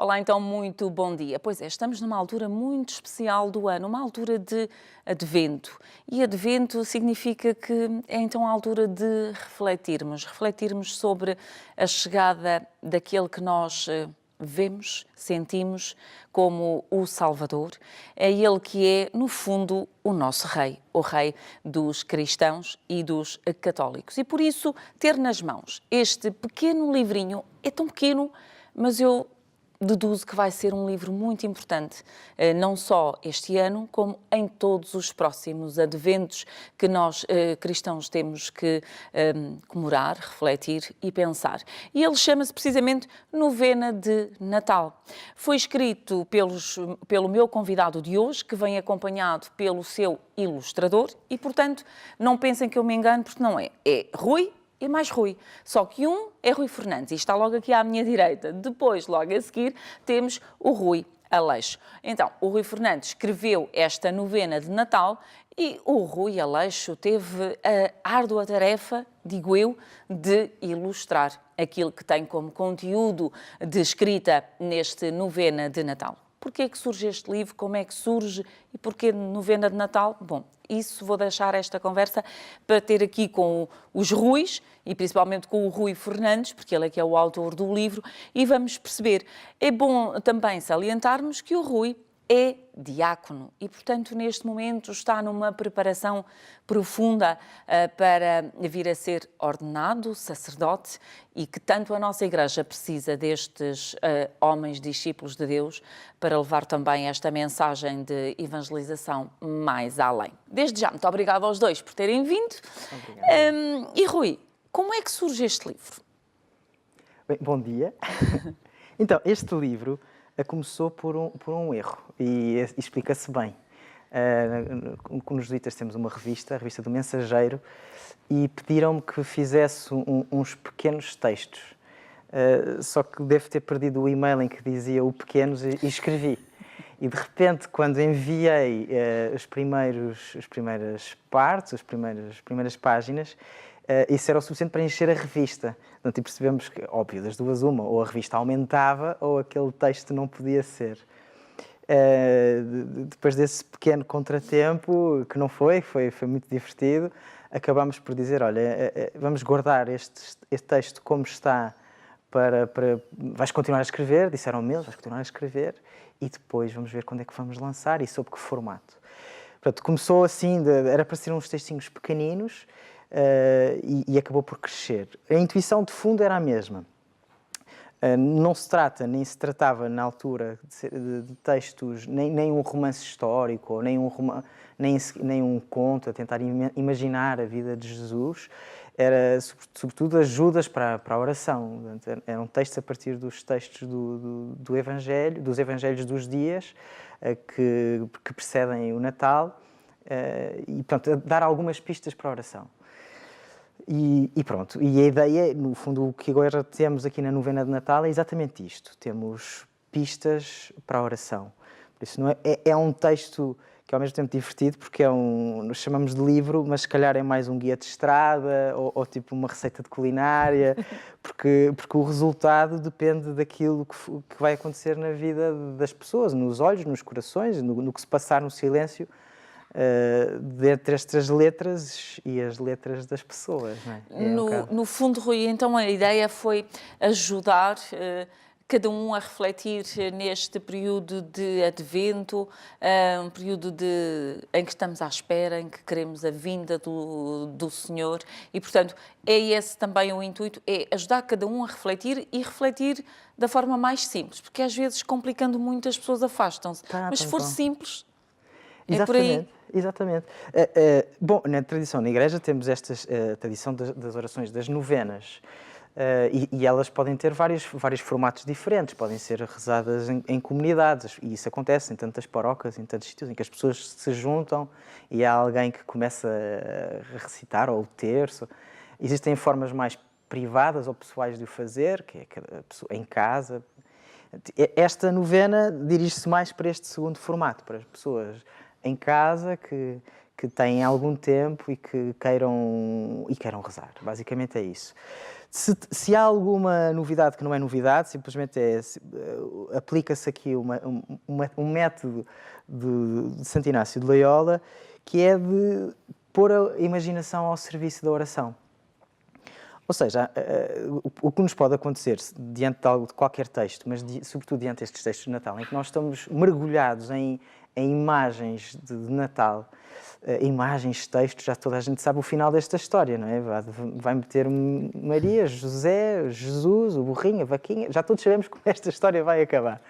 Olá, então, muito bom dia. Pois é, estamos numa altura muito especial do ano, uma altura de Advento. E Advento significa que é então a altura de refletirmos sobre a chegada daquele que nós vemos, sentimos como o Salvador. É ele que é, no fundo, o nosso Rei, o Rei dos cristãos e dos católicos. E por isso, ter nas mãos este pequeno livrinho, é tão pequeno, mas eu deduzo que vai ser um livro muito importante, não só este ano, como em todos os próximos adventos que nós, cristãos, temos que comemorar, refletir e pensar. E ele chama-se precisamente Novena de Natal. Foi escrito pelo meu convidado de hoje, que vem acompanhado pelo seu ilustrador, e, portanto, não pensem que eu me engano, porque não é. É Rui e mais Rui. Só que um é Rui Fernandes e está logo aqui à minha direita. Depois, logo a seguir, temos o Rui Aleixo. Então, o Rui Fernandes escreveu esta novena de Natal e o Rui Aleixo teve a árdua tarefa, digo eu, de ilustrar aquilo que tem como conteúdo de escrita neste novena de Natal. Porquê é que surge este livro? Como é que surge? E porquê novena de Natal? Bom, isso vou deixar esta conversa para ter aqui com os Ruis e principalmente com o Rui Fernandes, porque ele é que é o autor do livro, e vamos perceber. É bom também salientarmos que o Rui é diácono e, portanto, neste momento está numa preparação profunda para vir a ser ordenado sacerdote e que tanto a nossa Igreja precisa destes homens discípulos de Deus para levar também esta mensagem de evangelização mais além. Desde já, muito obrigada aos dois por terem vindo. E Rui, como é que surge este livro? Bem, bom dia. Então, este livro começou por um erro e explica-se bem. Nos Jesuítas temos uma revista, a revista do Mensageiro, e pediram-me que fizesse uns pequenos textos. Só que devo ter perdido o e-mail em que dizia o pequenos e escrevi. E de repente, quando enviei as primeiras partes, as primeiras páginas, isso era o suficiente para encher a revista. Portanto, e percebemos que, óbvio, das duas uma, ou a revista aumentava ou aquele texto não podia ser. Depois desse pequeno contratempo, que não foi muito divertido, acabámos por dizer, olha, vamos guardar este texto como está para... Vais continuar a escrever, disseram-me eles, vais continuar a escrever, e depois vamos ver quando é que vamos lançar e sob que formato. Portanto, começou assim, era para ser uns textinhos pequeninos, e acabou por crescer. A intuição de fundo era a mesma. Não se trata, nem se tratava na altura de textos, nem um romance histórico, ou nem um conto a tentar imaginar a vida de Jesus. Era, sobretudo, ajudas para a oração. Eram textos a partir dos textos do Evangelho, dos Evangelhos dos dias que precedem o Natal, e, portanto, dar algumas pistas para a oração. E pronto, e a ideia, no fundo, o que agora temos aqui na novena de Natal é exatamente isto. Temos pistas para a oração. Por isso, não é um texto que é ao mesmo tempo divertido, porque nós chamamos de livro, mas se calhar é mais um guia de estrada ou tipo uma receita de culinária, porque o resultado depende daquilo que vai acontecer na vida das pessoas, nos olhos, nos corações, no que se passar no silêncio, entre estas letras e as letras das pessoas. Não é? No fundo, Rui, então a ideia foi ajudar cada um a refletir neste período de Advento, um período em que estamos à espera, em que queremos a vinda do Senhor e, portanto, é esse também o intuito, é ajudar cada um a refletir e refletir da forma mais simples, porque às vezes, complicando muito, as pessoas afastam-se. Mas se for simples, é por aí. Exatamente. Bom, na tradição na Igreja temos a tradição das orações, das novenas, e elas podem ter vários formatos diferentes, podem ser rezadas em comunidades, e isso acontece em tantas paróquias, em tantos sítios, em que as pessoas se juntam e há alguém que começa a recitar, ou o terço. Existem formas mais privadas ou pessoais de o fazer, que é a pessoa em casa. Esta novena dirige-se mais para este segundo formato, para as pessoas em casa que têm algum tempo e que queiram rezar. Basicamente é isso. Se há alguma novidade que não é novidade, simplesmente aplica-se aqui um método de Santo Inácio de Loyola, que é de pôr a imaginação ao serviço da oração. Ou seja, o que nos pode acontecer diante de qualquer texto, mas sobretudo diante destes textos de Natal, em que nós estamos mergulhados em imagens de Natal, imagens, textos, já toda a gente sabe o final desta história, não é? Vai meter Maria, José, Jesus, o burrinho, a vaquinha, já todos sabemos como esta história vai acabar.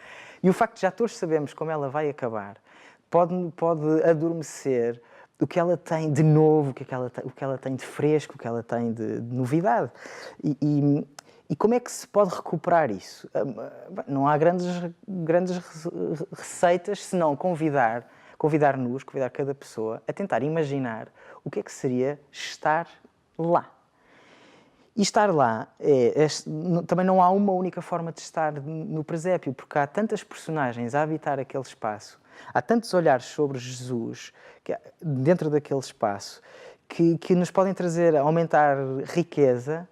E o facto de já todos sabemos como ela vai acabar, pode adormecer o que ela tem de novo, o que ela tem de fresco, o que ela tem de novidade. E como é que se pode recuperar isso? Não há grandes receitas, senão convidar-nos, convidar cada pessoa a tentar imaginar o que é que seria estar lá. E estar lá, também não há uma única forma de estar no presépio, porque há tantas personagens a habitar aquele espaço, há tantos olhares sobre Jesus dentro daquele espaço que nos podem aumentar riqueza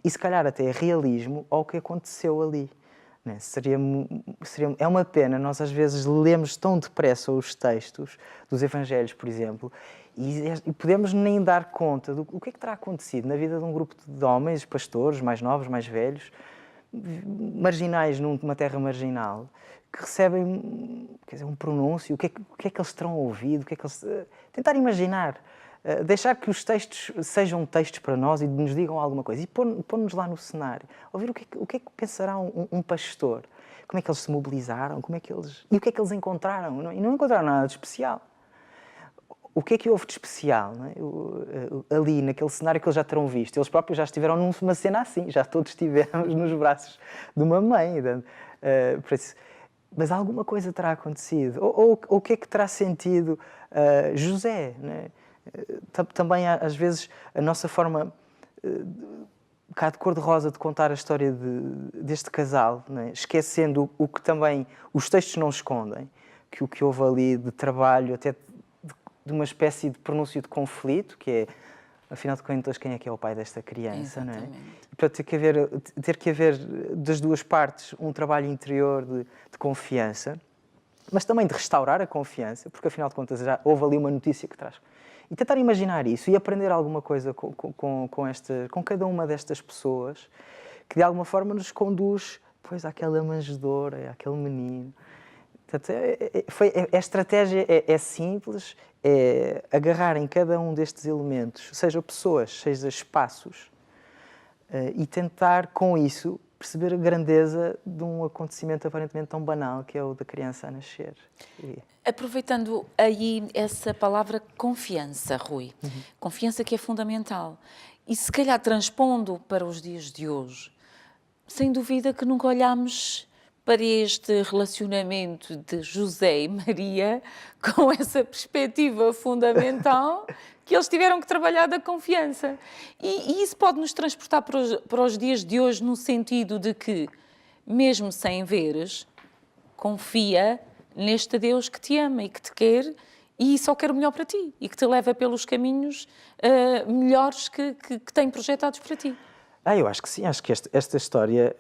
e se calhar até realismo ao que aconteceu ali. Né? É uma pena, nós às vezes lemos tão depressa os textos dos Evangelhos, por exemplo, e podemos nem dar conta do que é que terá acontecido na vida de um grupo de homens, pastores, mais novos, mais velhos, marginais numa terra marginal, que recebem, quer dizer, um pronúncio, o que é que eles terão ouvido, tentar imaginar, deixar que os textos sejam textos para nós e nos digam alguma coisa, e pôr-nos lá no cenário, ouvir o que é que pensará um pastor, como é que eles se mobilizaram, e o que é que eles encontraram, e não encontraram nada de especial. O que é que houve de especial, não é? Ali, naquele cenário que eles já terão visto? Eles próprios já estiveram numa cena assim, já todos estivemos nos braços de uma mãe. Por isso, mas alguma coisa terá acontecido. Ou o que é que terá sentido José? Não é? Também, às vezes, a nossa forma um bocado cor-de-rosa de contar a história deste casal, não é? Esquecendo o que também os textos não escondem, que o que houve ali de trabalho, até de uma espécie de pronúncio de conflito, que é, afinal de contas, quem é que é o pai desta criança, não é? E para ter que haver das duas partes um trabalho interior de confiança, mas também de restaurar a confiança, porque afinal de contas já houve ali uma notícia que traz. E tentar imaginar isso e aprender alguma coisa com cada uma destas pessoas que de alguma forma nos conduz depois àquela manjedoura, àquele menino. Portanto, a estratégia é simples, é agarrar em cada um destes elementos, seja pessoas, seja espaços, e tentar com isso perceber a grandeza de um acontecimento aparentemente tão banal que é o da criança a nascer. Aproveitando aí essa palavra confiança, Rui, confiança que é fundamental, e se calhar transpondo para os dias de hoje, sem dúvida que nunca olhámos para este relacionamento de José e Maria com essa perspectiva fundamental que eles tiveram que trabalhar da confiança. E isso pode nos transportar para os dias de hoje no sentido de que, mesmo sem veres, confia neste Deus que te ama e que te quer e só quer o melhor para ti e que te leva pelos caminhos melhores que tem projetados para ti. Eu acho que sim, acho que esta história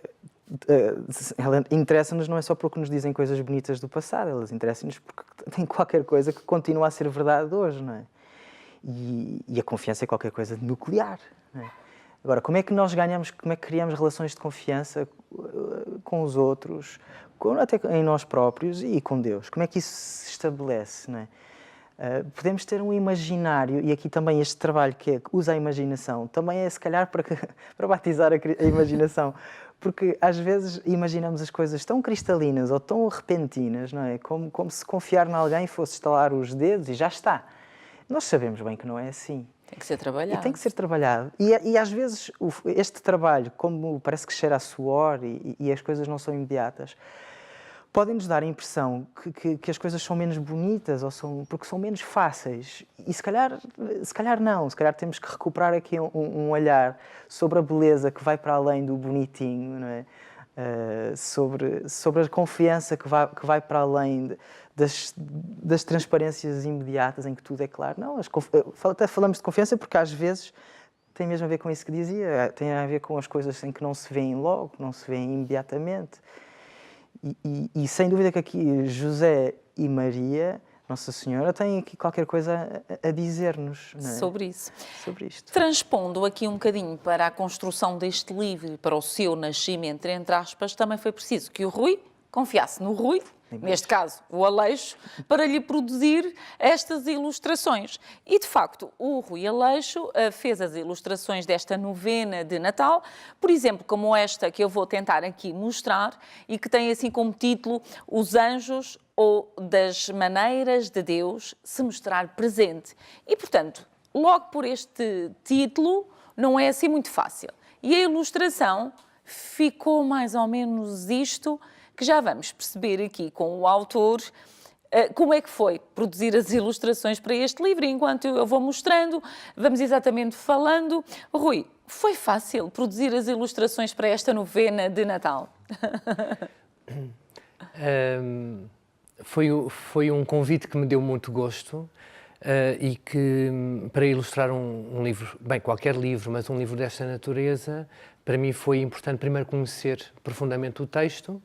ela interessa-nos não é só porque nos dizem coisas bonitas do passado, elas interessam-nos porque tem qualquer coisa que continua a ser verdade hoje, não é? E a confiança é qualquer coisa de nuclear, não é? Agora, como é que nós ganhamos, como é que criamos relações de confiança com os outros, até em nós próprios e com Deus? Como é que isso se estabelece, não é? Podemos ter um imaginário, e aqui também este trabalho que usa a imaginação, também é se calhar para batizar a imaginação, porque às vezes imaginamos as coisas tão cristalinas ou tão repentinas, não é? Como se confiar em alguém fosse estalar os dedos e já está. Nós sabemos bem que não é assim. Tem que ser trabalhado. E tem que ser trabalhado. E às vezes este trabalho, como parece que cheira a suor e as coisas não são imediatas, podem-nos dar a impressão que as coisas são menos bonitas porque são menos fáceis. E se calhar não. Se calhar temos que recuperar aqui um olhar sobre a beleza que vai para além do bonitinho, não é? Sobre a confiança que vai para além das transparências imediatas em que tudo é claro. Não, até falamos de confiança porque às vezes tem mesmo a ver com isso que dizia, tem a ver com as coisas em que não se vêem logo, não se vêem imediatamente. E sem dúvida que aqui José e Maria, Nossa Senhora, têm aqui qualquer coisa a dizer-nos, não é? Sobre isso. Sobre isto. Transpondo aqui um bocadinho para a construção deste livro, para o seu nascimento, entre aspas, também foi preciso que o Rui confiasse no Rui, neste caso o Aleixo, para lhe produzir estas ilustrações. E, de facto, o Rui Aleixo fez as ilustrações desta novena de Natal, por exemplo, como esta que eu vou tentar aqui mostrar e que tem assim como título Os Anjos ou das Maneiras de Deus se mostrar presente. E, portanto, logo por este título, não é assim muito fácil. E a ilustração ficou mais ou menos isto, que já vamos perceber aqui com o autor como é que foi produzir as ilustrações para este livro. E enquanto eu vou mostrando, vamos exatamente falando. Rui, foi fácil produzir as ilustrações para esta novena de Natal? Foi um convite que me deu muito gosto e que, para ilustrar um livro, bem, qualquer livro, mas um livro desta natureza, para mim foi importante primeiro conhecer profundamente o texto,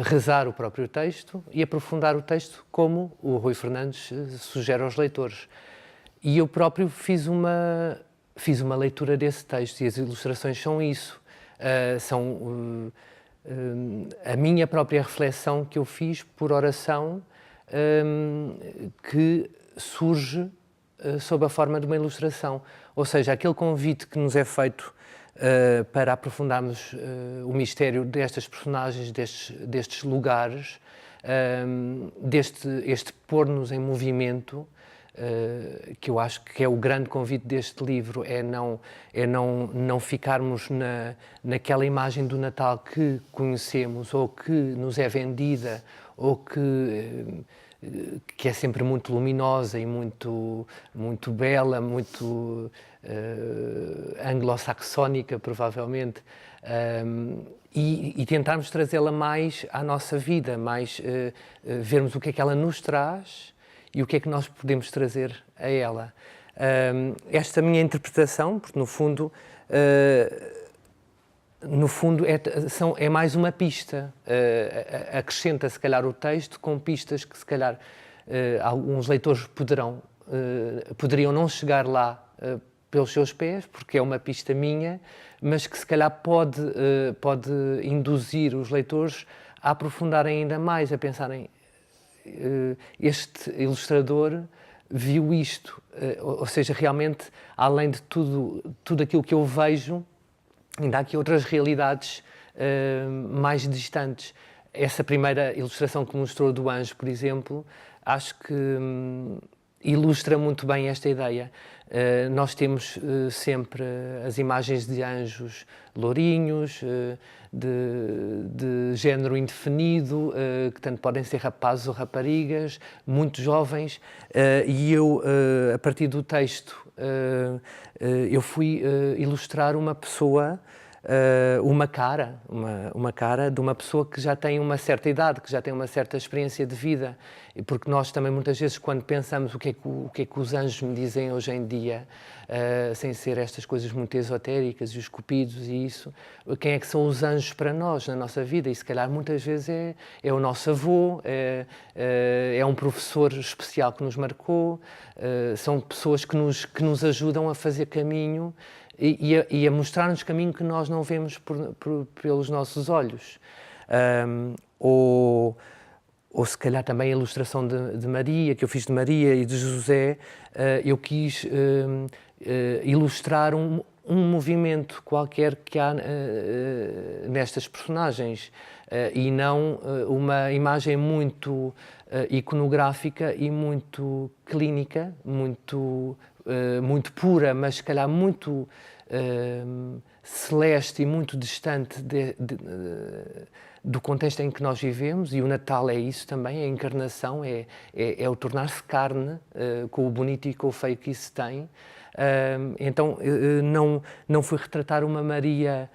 rezar o próprio texto e aprofundar o texto como o Rui Fernandes sugere aos leitores. E eu próprio fiz uma leitura desse texto e as ilustrações são isso, são a minha própria reflexão que eu fiz por oração, que surge sob a forma de uma ilustração. Ou seja, aquele convite que nos é feito para aprofundarmos o mistério destas personagens, destes lugares, este pôr-nos em movimento, que eu acho que é o grande convite deste livro, é não ficarmos naquela imagem do Natal que conhecemos ou que nos é vendida ou que é sempre muito luminosa e muito bela, muito anglo-saxónica, provavelmente, e tentarmos trazê-la mais à nossa vida, mais vermos o que é que ela nos traz e o que é que nós podemos trazer a ela. Esta minha interpretação, porque no fundo é mais uma pista, acrescenta se calhar o texto com pistas que se calhar alguns leitores poderiam não chegar lá pelos seus pés, porque é uma pista minha, mas que se calhar pode induzir os leitores a aprofundar ainda mais, a pensarem, este ilustrador viu isto, ou seja, realmente, além de tudo aquilo que eu vejo, ainda há aqui outras realidades mais distantes. Essa primeira ilustração que mostrou do anjo, por exemplo, acho que ilustra muito bem esta ideia. Nós temos sempre as imagens de anjos lourinhos, de género indefinido, que tanto podem ser rapazes ou raparigas, muito jovens, e eu, a partir do texto, eu fui ilustrar uma pessoa, uma cara de uma pessoa que já tem uma certa idade, que já tem uma certa experiência de vida, porque nós também muitas vezes quando pensamos o que é que os anjos me dizem hoje em dia, sem ser estas coisas muito esotéricas e os cupidos e isso, quem é que são os anjos para nós na nossa vida? E se calhar muitas vezes é o nosso avô, é um professor especial que nos marcou, são pessoas que nos ajudam a fazer caminho e a mostrar-nos caminho que nós não vemos pelos nossos olhos. Ou se calhar também a ilustração de Maria, que eu fiz de Maria e de José, eu quis ilustrar um movimento qualquer que há nestas personagens e não uma imagem muito iconográfica e muito clínica, muito pura, mas se calhar muito celeste e muito distante do contexto em que nós vivemos, e o Natal é isso também, a encarnação, é o tornar-se carne, com o bonito e com o feio que isso tem. Então não fui retratar uma Maria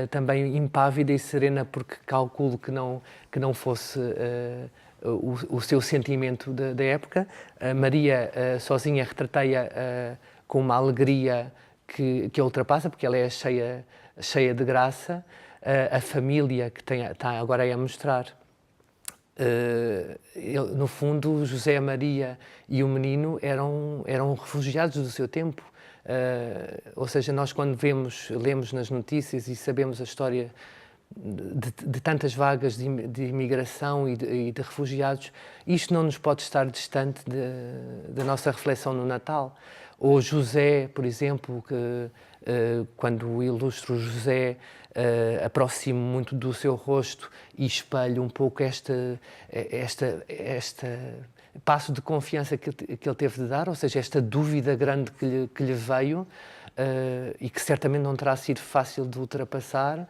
também impávida e serena porque calculo que não fosse o seu sentimento da época. A Maria sozinha retratei-a com uma alegria que a ultrapassa, porque ela é cheia de graça, a família que está agora aí a mostrar. No fundo, José Maria e o menino eram refugiados do seu tempo. Ou seja, nós quando lemos nas notícias e sabemos a história de tantas vagas de imigração e de refugiados, isto não nos pode estar distante da nossa reflexão no Natal. Ou José, por exemplo, que quando ilustro José, aproximo muito do seu rosto e espelho um pouco este passo de confiança que ele teve de dar, ou seja, esta dúvida grande que lhe veio e que certamente não terá sido fácil de ultrapassar.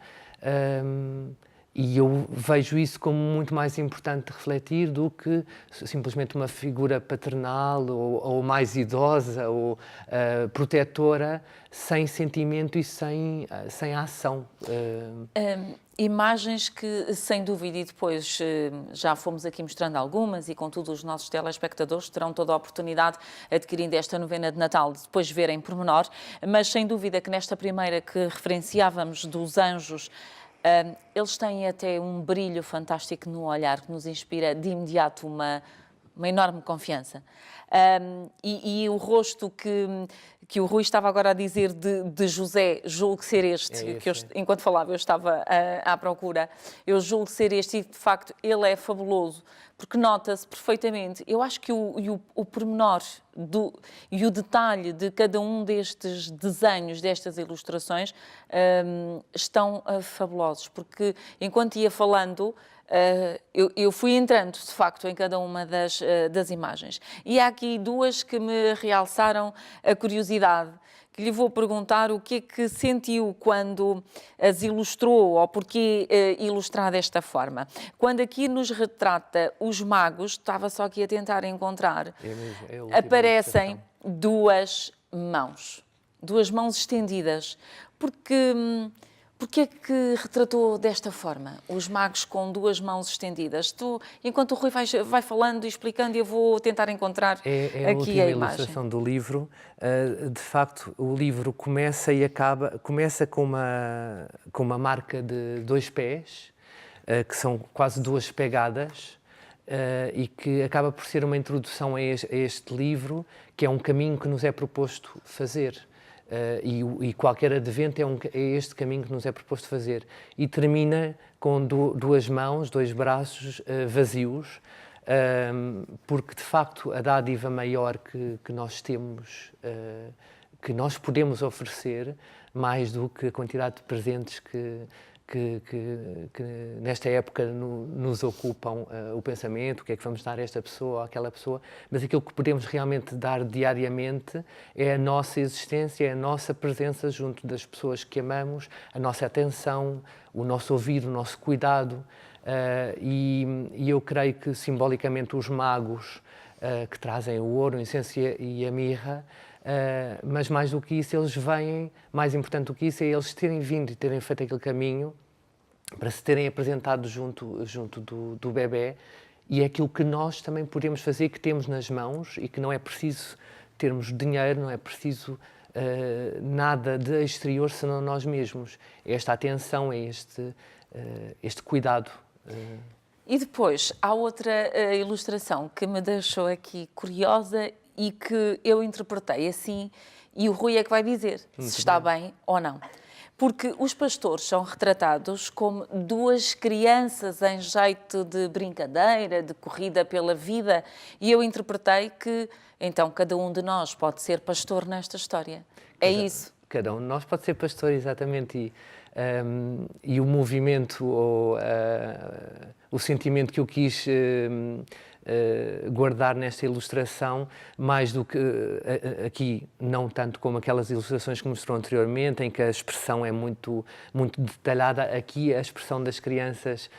E eu vejo isso como muito mais importante de refletir do que simplesmente uma figura paternal ou mais idosa ou protetora, sem sentimento e sem ação. Imagens que, sem dúvida, e depois já fomos aqui mostrando algumas, e contudo os nossos telespectadores terão toda a oportunidade, adquirindo esta novena de Natal, de depois verem por menor, mas sem dúvida que nesta primeira que referenciávamos dos anjos, eles têm até um brilho fantástico no olhar que nos inspira de imediato uma enorme confiança. E o rosto que o Rui estava agora a dizer de José, julgo ser este, enquanto falava eu estava à procura, eu julgo ser este e de facto ele é fabuloso, porque nota-se perfeitamente, eu acho que o pormenor e o detalhe de cada um destes desenhos, destas ilustrações, estão fabulosos, porque enquanto ia falando, eu fui entrando, de facto, em cada uma das imagens. E há aqui duas que me realçaram a curiosidade, que lhe vou perguntar o que é que sentiu quando as ilustrou, ou porquê ilustrar desta forma. Quando aqui nos retrata os magos, estava só aqui a tentar encontrar, aparecem duas mãos estendidas, Porquê é que retratou desta forma, os magos com duas mãos estendidas? Enquanto o Rui vai falando e explicando, eu vou tentar encontrar aqui a última imagem. Ilustração do livro. De facto, o livro começa com uma marca de 2 pés, que são quase 2 pegadas, e que acaba por ser uma introdução a este livro, que é um caminho que nos é proposto fazer. E qualquer advento é este caminho que nos é proposto fazer. E termina com 2 mãos, 2 braços vazios, porque de facto a dádiva maior que nós temos, que nós podemos oferecer, mais do que a quantidade de presentes que nesta época nos ocupam o pensamento, o que é que vamos dar a esta pessoa ou àquela pessoa, mas aquilo que podemos realmente dar diariamente é a nossa existência, é a nossa presença junto das pessoas que amamos, a nossa atenção, o nosso ouvido, o nosso cuidado, e eu creio que simbolicamente os magos que trazem o ouro, o incenso e a mirra, mas mais do que isso, eles vêm, mais importante do que isso, é eles terem vindo e terem feito aquele caminho para se terem apresentado junto do bebé, e é aquilo que nós também podemos fazer, que temos nas mãos, e que não é preciso termos dinheiro, não é preciso nada de exterior senão nós mesmos. É esta atenção, é este cuidado. E depois, há outra ilustração que me deixou aqui curiosa e que eu interpretei assim, e o Rui é que vai dizer se está bem ou não. Porque os pastores são retratados como 2 crianças em jeito de brincadeira, de corrida pela vida, e eu interpretei que, então, cada um de nós pode ser pastor nesta história. É isso? Cada um de nós pode ser pastor, exatamente, e o movimento ou o sentimento que eu quis guardar nesta ilustração, mais do que aqui, não tanto como aquelas ilustrações que mostrou anteriormente, em que a expressão é muito, muito detalhada. Aqui a expressão das crianças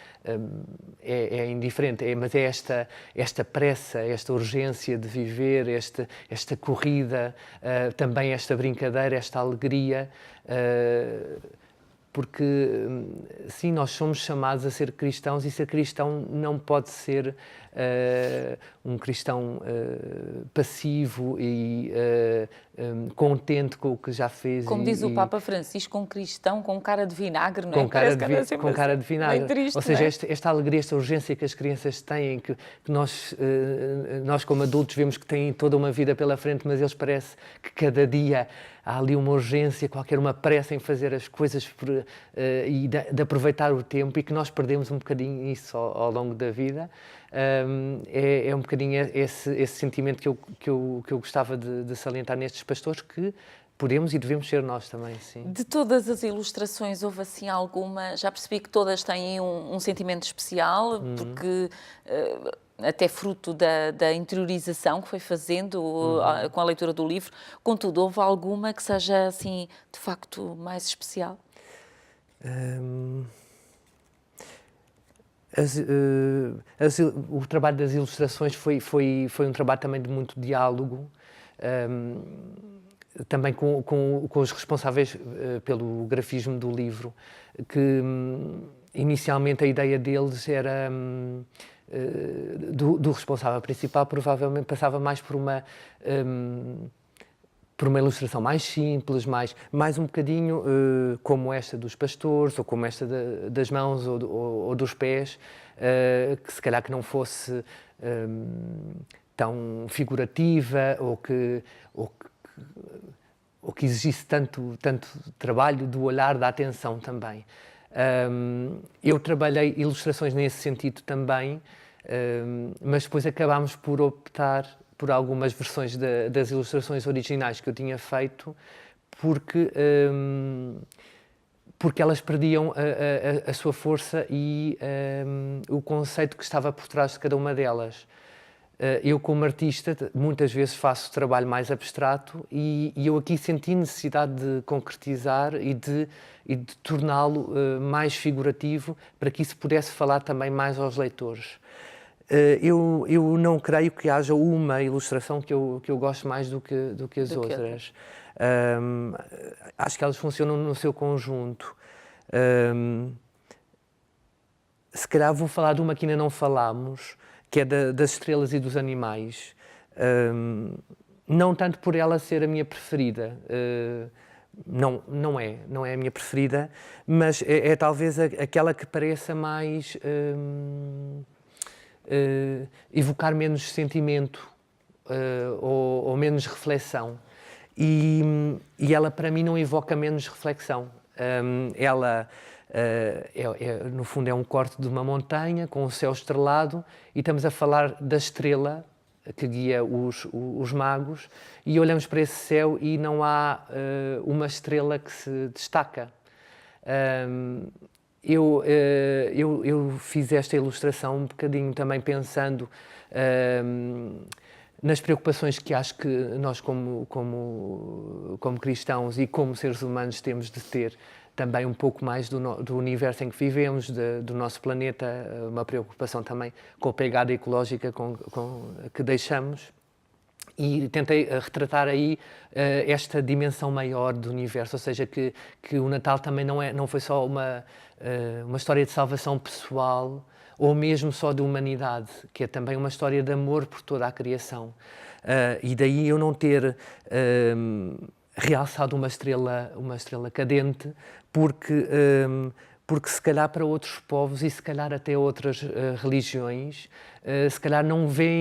é indiferente, mas é esta pressa, esta urgência de viver, esta corrida, também esta brincadeira, esta alegria, porque sim, nós somos chamados a ser cristãos e ser cristão não pode ser um cristão passivo e contente com o que já fez. Como diz o Papa Francisco, um cristão com cara de vinagre, não é? Com cara de vinagre. Meio triste, ou seja, não é? esta alegria, esta urgência que as crianças têm, que nós como adultos vemos que têm toda uma vida pela frente, mas eles parece que cada dia há ali uma urgência, qualquer uma pressa em fazer as coisas e de aproveitar o tempo, e que nós perdemos um bocadinho isso ao longo da vida. É um bocadinho esse sentimento que eu gostava de salientar nestes pastores, que podemos e devemos ser nós também, sim. De todas as ilustrações, houve assim alguma... Já percebi que todas têm um sentimento especial, porque até fruto da interiorização que foi fazendo com a leitura do livro. Contudo, houve alguma que seja, assim, de facto, mais especial? O trabalho das ilustrações foi um trabalho também de muito diálogo, também com os responsáveis pelo grafismo do livro, que inicialmente a ideia deles era, do responsável principal, provavelmente passava mais por uma ilustração mais simples, mais um bocadinho como esta dos pastores, ou como esta das mãos ou dos pés, que se calhar que não fosse tão figurativa, ou que exigisse tanto trabalho do olhar, da atenção também. Eu trabalhei ilustrações nesse sentido também, mas depois acabámos por optar por algumas versões das ilustrações originais que eu tinha feito, porque elas perdiam a sua força e o conceito que estava por trás de cada uma delas. Eu, como artista, muitas vezes faço trabalho mais abstrato, e eu aqui senti necessidade de concretizar e de torná-lo mais figurativo, para que isso pudesse falar também mais aos leitores. Eu não creio que haja uma ilustração que eu gosto mais do que as outras. Acho que elas funcionam no seu conjunto. Se calhar vou falar de uma que ainda não falámos, que é das estrelas e dos animais. Não tanto por ela ser a minha preferida, não é a minha preferida, mas é talvez aquela que pareça mais evocar menos sentimento ou menos reflexão. E ela, para mim, não evoca menos reflexão. Ela, no fundo, é um corte de uma montanha com o céu estrelado, e estamos a falar da estrela que guia os magos, e olhamos para esse céu e não há uma estrela que se destaca. Eu fiz esta ilustração um bocadinho também pensando nas preocupações que acho que nós, como cristãos e como seres humanos, temos de ter também um pouco mais do universo em que vivemos, do nosso planeta, uma preocupação também com a pegada ecológica que deixamos. E tentei retratar aí esta dimensão maior do universo, ou seja, que o Natal também não foi só uma história de salvação pessoal, ou mesmo só de humanidade, que é também uma história de amor por toda a criação. E daí eu não ter realçado uma estrela cadente, porque se calhar para outros povos, e se calhar até outras religiões, se calhar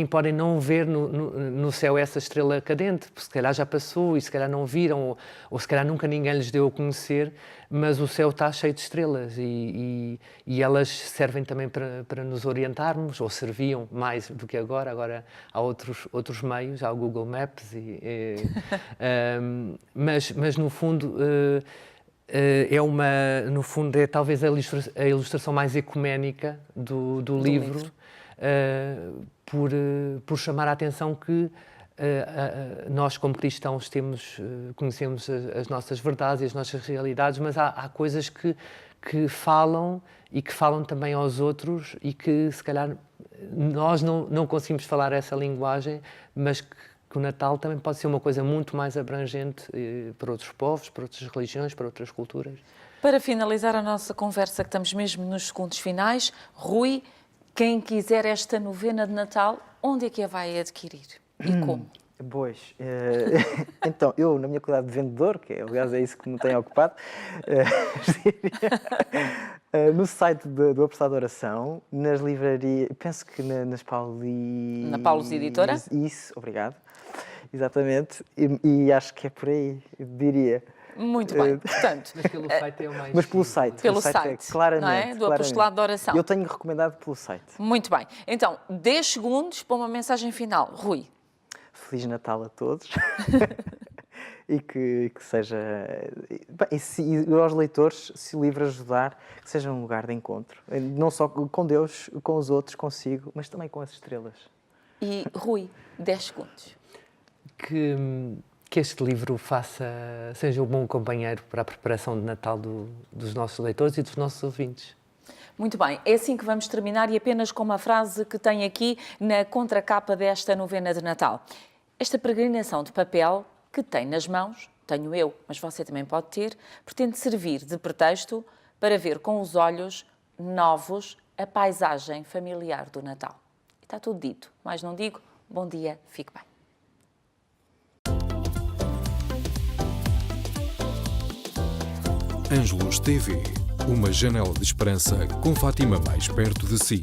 podem não ver no céu essa estrela cadente, porque se calhar já passou e se calhar não viram, ou se calhar nunca ninguém lhes deu a conhecer, mas o céu está cheio de estrelas, e elas servem também para nos orientarmos, ou serviam mais do que agora há outros meios, há o Google Maps, mas no fundo no fundo é talvez a ilustração mais ecuménica do livro. Por chamar a atenção que nós, como cristãos, conhecemos as nossas verdades e as nossas realidades, mas há coisas que falam, e que falam também aos outros, e que se calhar nós não conseguimos falar essa linguagem, mas que o Natal também pode ser uma coisa muito mais abrangente para outros povos, para outras religiões, para outras culturas. Para finalizar a nossa conversa, que estamos mesmo nos segundos finais, Rui, quem quiser esta novena de Natal, onde é que a vai adquirir e como? Pois, então, eu, na minha qualidade de vendedor, que aliás é isso que me tem ocupado, no site do Apressado Oração, nas livrarias, penso que nas Paulis... Na Paulos Editora? Isso, obrigado, exatamente, e acho que é por aí, eu diria. Muito bem, portanto, Mas pelo site é o mais Mas pelo simples. site. Pelo o site, é claramente, não é? Do claramente. Apostolado da Oração. Eu tenho recomendado pelo site. Muito bem. Então, 10 segundos para uma mensagem final. Rui. Feliz Natal a todos. E que seja... Bem, e aos leitores, se o livro ajudar, que seja um lugar de encontro. Não só com Deus, com os outros, consigo, mas também com as estrelas. E Rui, 10 segundos. Que este livro seja um bom companheiro para a preparação de Natal dos nossos leitores e dos nossos ouvintes. Muito bem, é assim que vamos terminar e apenas com uma frase que tem aqui na contracapa desta novena de Natal. Esta peregrinação de papel que tem nas mãos, tenho eu, mas você também pode ter, pretende servir de pretexto para ver com os olhos novos a paisagem familiar do Natal. E está tudo dito, mais não digo, bom dia, fique bem. Ângelos TV, uma janela de esperança com Fátima mais perto de si.